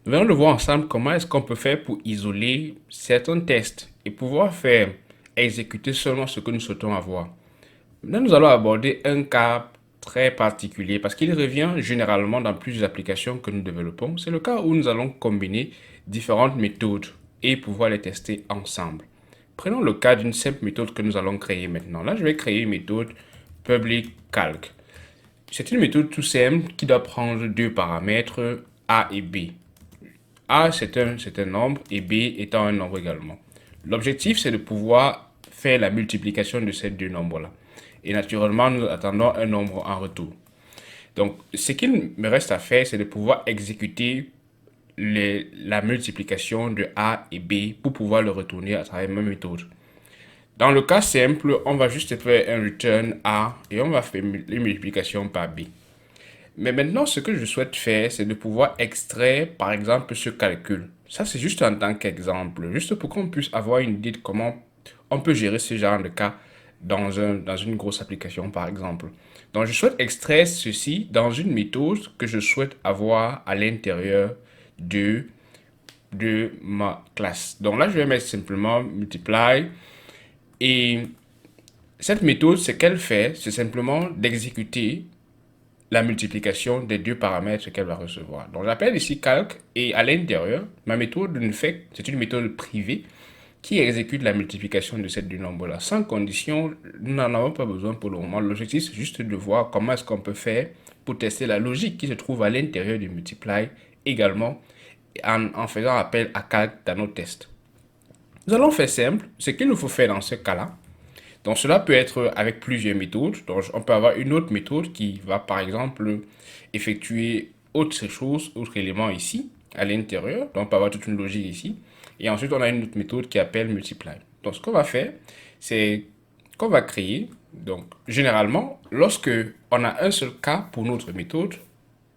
Nous allons le voir ensemble comment est-ce qu'on peut faire pour isoler certains tests et pouvoir faire exécuter seulement ce que nous souhaitons avoir. Maintenant, nous allons aborder un cas très particulier parce qu'il revient généralement dans plusieurs applications que nous développons. C'est le cas où nous allons combiner différentes méthodes et pouvoir les tester ensemble. Prenons le cas d'une simple méthode que nous allons créer maintenant. Là, je vais créer une méthode public calc. C'est une méthode tout simple qui doit prendre deux paramètres A et B. A, c'est un nombre et B étant un nombre également. L'objectif, c'est de pouvoir faire la multiplication de ces deux nombres-là. Et naturellement, nous attendons un nombre en retour. Donc, ce qu'il me reste à faire, c'est de pouvoir exécuter la multiplication de A et B pour pouvoir le retourner à travers ma méthode. Dans le cas simple, on va juste faire un return A et on va faire une multiplication par B. Mais maintenant, ce que je souhaite faire, c'est de pouvoir extraire, par exemple, ce calcul. Ça, c'est juste en tant qu'exemple, juste pour qu'on puisse avoir une idée de comment on peut gérer ce genre de cas dans une grosse application, par exemple. Donc, je souhaite extraire ceci dans une méthode que je souhaite avoir à l'intérieur de, de ma classe. Donc là, je vais mettre simplement multiply et cette méthode, ce qu'elle fait, c'est simplement d'exécuter la multiplication des deux paramètres qu'elle va recevoir. Donc j'appelle ici calc et à l'intérieur, ma méthode ne fait, c'est une méthode privée qui exécute la multiplication de ces deux nombres-là. Sans condition, nous n'en avons pas besoin pour le moment. L'objectif, c'est juste de voir comment est-ce qu'on peut faire pour tester la logique qui se trouve à l'intérieur du multiply également en faisant appel à calc dans nos tests. Nous allons faire simple. Ce qu'il nous faut faire dans ce cas-là, donc cela peut être avec plusieurs méthodes. Donc on peut avoir une autre méthode qui va par exemple effectuer autre chose, autre élément ici à l'intérieur. Donc on peut avoir toute une logique ici. Et ensuite on a une autre méthode qui appelle multiply. Donc ce qu'on va faire, c'est qu'on va créer. Donc généralement, lorsque on a un seul cas pour notre méthode,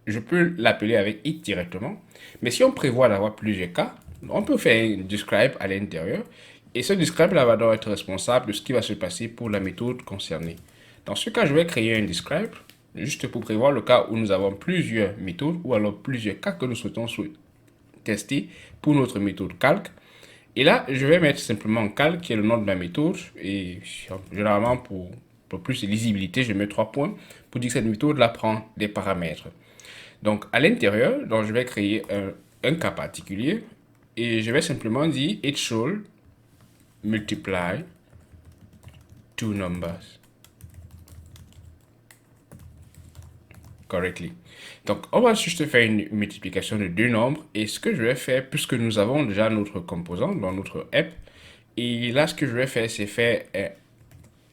je peux l'appeler avec it directement. Mais si on prévoit d'avoir plusieurs cas, on peut faire un describe à l'intérieur. Et ce describe là va donc être responsable de ce qui va se passer pour la méthode concernée. Dans ce cas, je vais créer un describe juste pour prévoir le cas où nous avons plusieurs méthodes ou alors plusieurs cas que nous souhaitons tester pour notre méthode calc. Et là, je vais mettre simplement calc qui est le nom de ma méthode. Et généralement, pour plus de lisibilité, je mets 3 points pour dire que cette méthode là prend des paramètres. Donc, à l'intérieur, donc, je vais créer un cas particulier et je vais simplement dire it should multiply two numbers correctly. Donc, on va juste faire une multiplication de deux nombres et ce que je vais faire, puisque nous avons déjà notre composant dans notre app, et là, ce que je vais faire, c'est faire un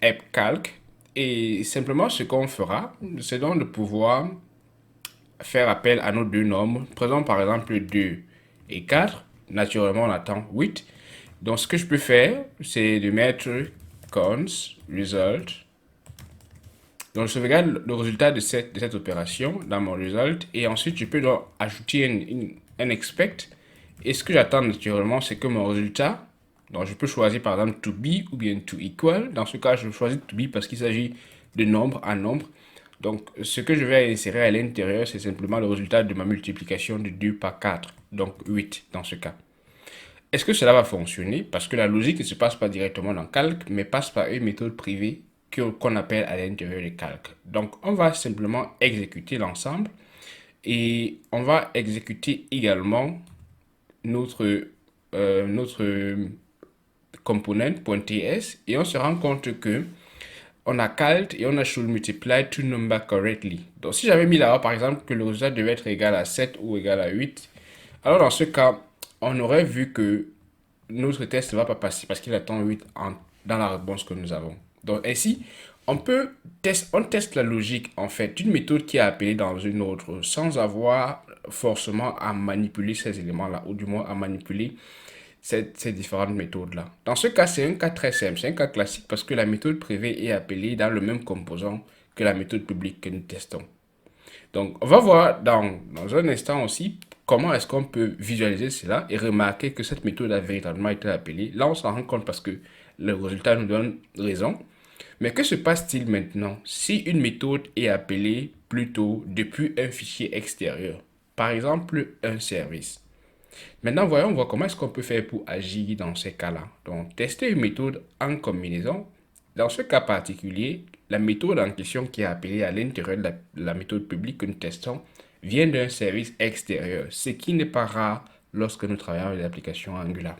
app calc et simplement ce qu'on fera, c'est donc de pouvoir faire appel à nos deux nombres. Prenons par exemple 2 et 4. Naturellement, on attend 8. Donc, ce que je peux faire, c'est de mettre cons result. Donc, je sauvegarde le résultat de cette opération dans mon result. Et ensuite, je peux donc ajouter un expect. Et ce que j'attends naturellement, c'est que mon résultat, donc je peux choisir par exemple to be ou bien to equal. Dans ce cas, je choisis to be parce qu'il s'agit de nombre à nombre. Donc, ce que je vais insérer à l'intérieur, c'est simplement le résultat de ma multiplication de 2 par 4. Donc, 8 dans ce cas. Est-ce que cela va fonctionner? Parce que la logique ne se passe pas directement dans calc, mais passe par une méthode privée qu'on appelle à l'intérieur du calc. Donc, on va simplement exécuter l'ensemble et on va exécuter également notre component.ts et on se rend compte que on a calt et on a should multiply two numbers correctly. Donc, si j'avais mis là par exemple, que le résultat devait être égal à 7 ou égal à 8, alors dans ce cas, on aurait vu que notre test ne va pas passer parce qu'il attend 8 dans la réponse que nous avons. Donc, ainsi, on teste la logique en fait d'une méthode qui est appelée dans une autre sans avoir forcément à manipuler ces éléments-là ou du moins à manipuler ces différentes méthodes-là. Dans ce cas, c'est un cas très simple, c'est un cas classique parce que la méthode privée est appelée dans le même composant que la méthode publique que nous testons. Donc, on va voir dans un instant aussi comment est-ce qu'on peut visualiser cela et remarquer que cette méthode a véritablement été appelée. Là, on s'en rend compte parce que le résultat nous donne raison. Mais que se passe-t-il maintenant si une méthode est appelée plutôt depuis un fichier extérieur, par exemple un service? Maintenant, voyons voir comment est-ce qu'on peut faire pour agir dans ces cas-là. Donc, tester une méthode en combinaison. Dans ce cas particulier, la méthode en question qui est appelée à l'intérieur de la méthode publique que nous testons vient d'un service extérieur, ce qui n'est pas rare lorsque nous travaillons avec des applications Angular.